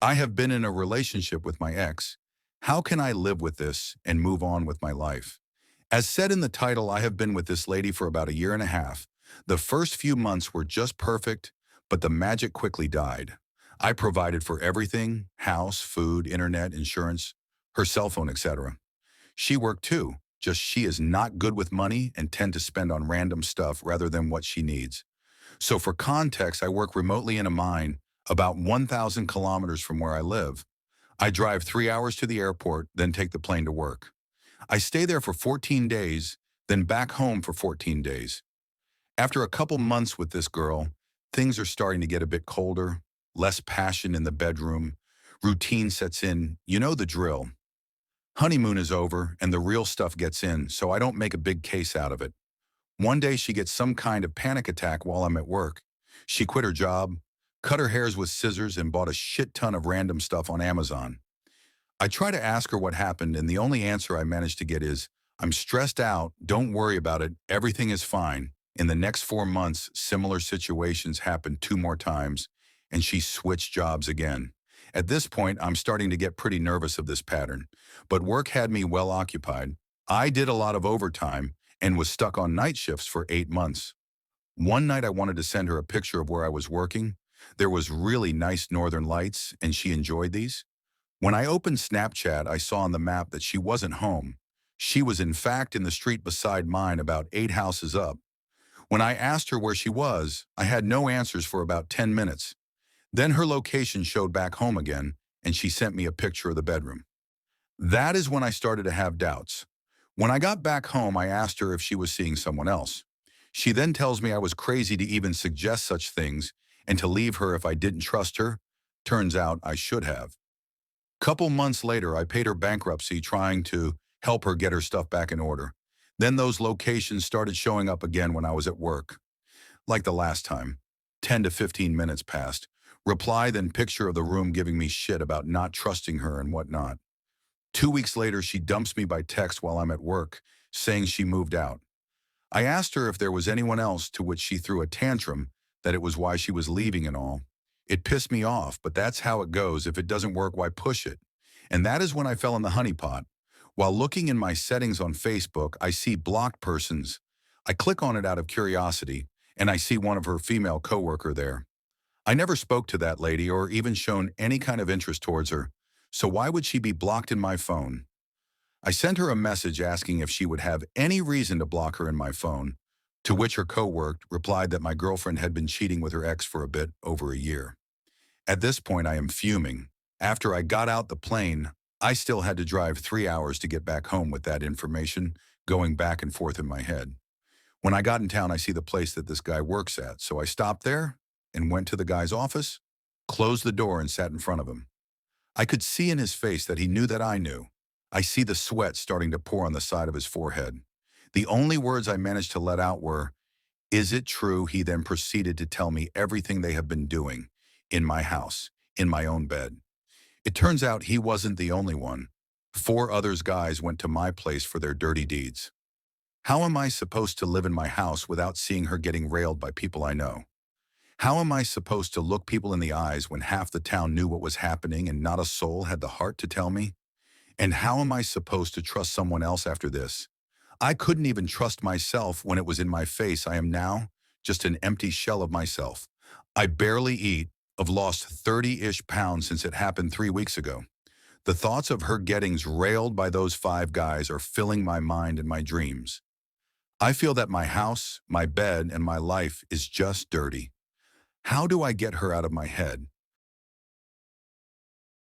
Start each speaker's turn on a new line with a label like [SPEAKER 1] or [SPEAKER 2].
[SPEAKER 1] I have been in a relationship with my ex. How can I live with this and move on with my life? As said in the title, I have been with this lady for about a year and a half. The first few months were just perfect, but the magic quickly died. I provided for everything: house, food, internet, insurance, her cell phone, etc. She worked too, just she is not good with money and tend to spend on random stuff rather than what she needs. So for context, I work remotely in a mine about 1,000 kilometers from where I live. I drive 3 hours to the airport, then take the plane to work. I stay there for 14 days, then back home for 14 days. After a couple months with this girl, things are starting to get a bit colder, less passion in the bedroom. Routine sets in, you know the drill. Honeymoon is over and the real stuff gets in, so I don't make a big case out of it. One day she gets some kind of panic attack while I'm at work. She quit her job, cut her hairs with scissors, and bought a shit ton of random stuff on Amazon. I try to ask her what happened, and the only answer I manage to get is, "I'm stressed out, don't worry about it, everything is fine." In the next 4 months, similar situations happened 2 more times, and she switched jobs again. At this point, I'm starting to get pretty nervous of this pattern, but work had me well occupied. I did a lot of overtime and was stuck on night shifts for 8 months. One night I wanted to send her a picture of where I was working. There was really nice northern lights, and she enjoyed these. When I opened Snapchat, I saw on the map that she wasn't home. She was in fact in the street beside mine, about 8 houses up. When I asked her where she was, I had no answers for about 10 minutes. Then her location showed back home again, and she sent me a picture of the bedroom. That is when I started to have doubts. When I got back home, I asked her if she was seeing someone else. She then tells me I was crazy to even suggest such things and to leave her if I didn't trust her. Turns out I should have. Couple months later, I paid her bankruptcy trying to help her get her stuff back in order. Then those locations started showing up again when I was at work. Like the last time. 10 to 15 minutes passed. Reply, then picture of the room giving me shit about not trusting her and whatnot. 2 weeks later, she dumps me by text while I'm at work, saying she moved out. I asked her if there was anyone else, to which she threw a tantrum that it was why she was leaving and all. It pissed me off, but that's how it goes. If it doesn't work, why push it? And that is when I fell in the honeypot. While looking in my settings on Facebook, I see blocked persons. I click on it out of curiosity, and I see one of her female coworker there. I never spoke to that lady or even shown any kind of interest towards her, so why would she be blocked in my phone? I sent her a message asking if she would have any reason to block her in my phone, to which her coworker replied that my girlfriend had been cheating with her ex for a bit over a year. At this point, I am fuming. After I got out the plane, I still had to drive 3 hours to get back home with that information going back and forth in my head. When I got in town, I see the place that this guy works at, so I stopped there and went to the guy's office, closed the door, and sat in front of him. I could see in his face that he knew that I knew. I see the sweat starting to pour on the side of his forehead. The only words I managed to let out were, "Is it true?" He then proceeded to tell me everything they have been doing in my house, in my own bed. It turns out he wasn't the only one. 4 other guys went to my place for their dirty deeds. How am I supposed to live in my house without seeing her getting railed by people I know? How am I supposed to look people in the eyes when half the town knew what was happening and not a soul had the heart to tell me? And how am I supposed to trust someone else after this? I couldn't even trust myself when it was in my face. I am now just an empty shell of myself. I barely eat. I've lost 30-ish pounds since it happened 3 weeks ago. The thoughts of her getting railed by those 5 guys are filling my mind and my dreams. I feel that my house, my bed, and my life is just dirty. How do I get her out of my head?